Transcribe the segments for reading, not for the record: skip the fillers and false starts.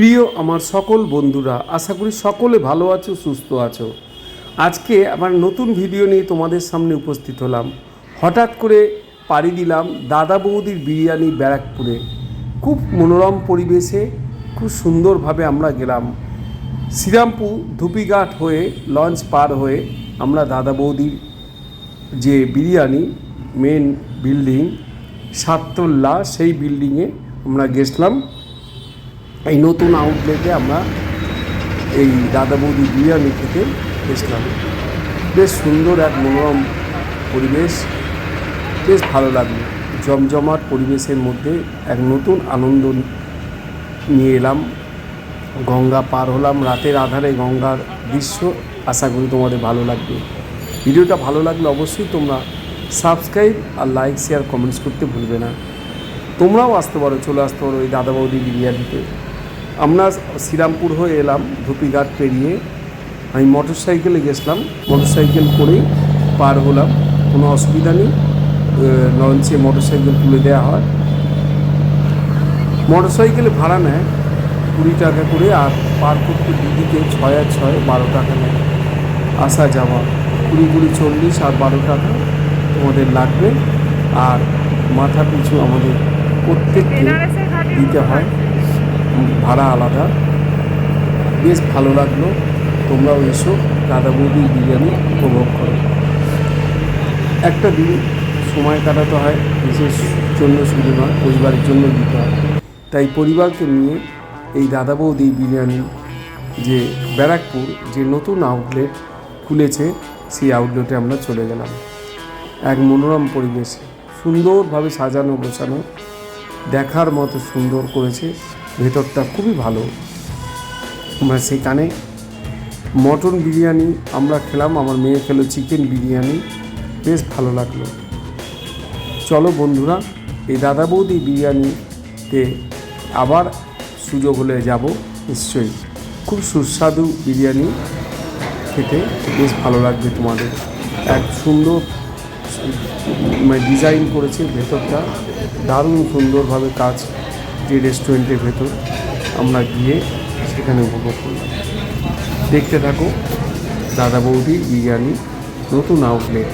প্রিয় আমার সকল বন্ধুরা, আশা করি সকলে ভালো আছো, সুস্থ আছো। আজকে আমার নতুন ভিডিও নিয়ে তোমাদের সামনে উপস্থিত হলাম। হঠাৎ করে পাড়ি দিলাম দাদা বৌদির বিরিয়ানি ব্যারাকপুরে। খুব মনোরম পরিবেশে খুব সুন্দরভাবে আমরা গেলাম। শ্রীরামপুর ধুপিঘাট হয়ে লঞ্চ পার হয়ে আমরা দাদা বৌদির যে বিরিয়ানি মেন বিল্ডিং সাততলা, সেই বিল্ডিংয়ে আমরা গেছিলাম। এই নতুন আউটলেটে আমরা এই দাদা বৌদি বিরিয়ানি খেতে গেছিলাম। বেশ সুন্দর এক মনোরম পরিবেশ, বেশ ভালো লাগলো। জমজমাট পরিবেশের মধ্যে এক নতুন আনন্দ নিয়ে এলাম। গঙ্গা পার হলাম, রাতের আধারে গঙ্গার দৃশ্য। আশা করি তোমাদের ভালো লাগবে। ভিডিওটা ভালো লাগলে অবশ্যই তোমরা সাবস্ক্রাইব আর লাইক, শেয়ার, কমেন্টস করতে ভুলবে না। তোমরাও আসতে পারো, চলে আসতে পারো এই দাদা বৌদি বিরিয়ানিতে। আমরা শ্রীরামপুর হয়ে এলাম, ধুপিঘাট পেরিয়ে। আমি মোটরসাইকেলে গেছিলাম, মোটরসাইকেল করেই পার হলাম, কোনো অসুবিধা নেই। লঞ্চে মোটরসাইকেল তুলে দেওয়া হয়। মোটরসাইকেলে ভাড়া নেয় 20 টাকা করে, আর পার করতে দুদিকে 6 আর 6 12 টাকা নেয়। আসা যাওয়া 20 40 আর 12 টাকা তোমাদের লাগবে। আর মাথা পিছু আমাদের প্রত্যেককে দিতে হয় ভাড়া আলাদা। বেশ ভালো লাগলো। তোমরাও এসো, দাদা বৌদির বিরিয়ানি উপভোগ করো। একটা দিন সময় কাটাতে হয়, বিশেষ জন্য শুধু নয়, পরিবারের জন্য দিতে হয়। তাই পরিবারকে নিয়ে এই দাদা বৌদি বিরিয়ানি যে ব্যারাকপুর যে নতুন আউটলেট খুলেছে, সেই আউটলেটে আমরা চলে গেলাম। এক মনোরম পরিবেশ, সুন্দরভাবে সাজানো গোছানো, দেখার মতো সুন্দর করেছে। ভেতরটা খুবই ভালো। আমরা সেখানে মটন বিরিয়ানি আমরা খেলাম, আমার মেয়ে খেলো চিকেন বিরিয়ানি। বেশ ভালো লাগলো। চলো বন্ধুরা, এই দাদা বৌদি বিরিয়ানিতে আবার সুযোগ হলে যাব নিশ্চয়ই। খুব সুস্বাদু বিরিয়ানি খেতে, বেশ ভালো লাগবে তোমাদের। এক সুন্দর ডিজাইন করেছে ভেতরটা, দারুণ সুন্দরভাবে কাজ। যে রেস্টুরেন্টের ভেতর আমরা গিয়ে সেখানে উপভোগ করলাম। দেখতে থাকো দাদা বৌদি বিরিয়ানি নতুন আউটলেট।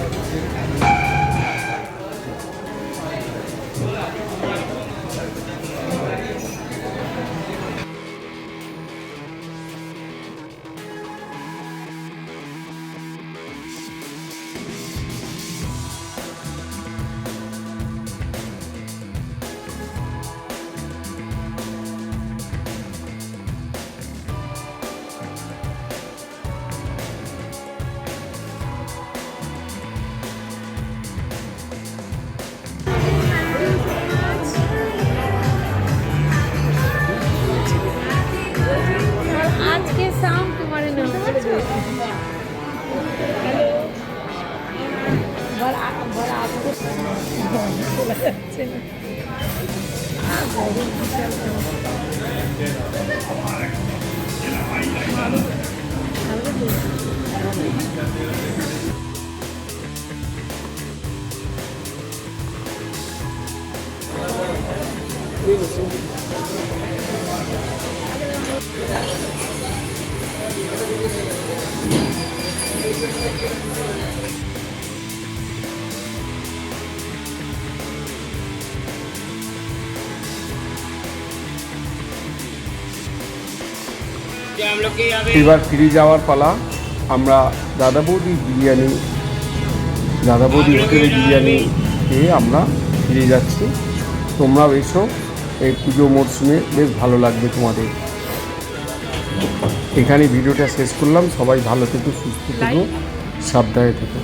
এবার ফিরে যাওয়ার পালা। আমরা দাদা বৌদি বিরিয়ানি, দাদা বৌদি হোটেলের বিরিয়ানি খেয়ে আমরা ফিরে যাচ্ছি। তোমরাও এসো, এই পুজো মরশুমে বেশ ভালো লাগবে তোমাদের। এখানে ভিডিওটা শেষ করলাম। সবাই ভালো থেকো, সুস্থ থেকো, সাবধানে থেকো।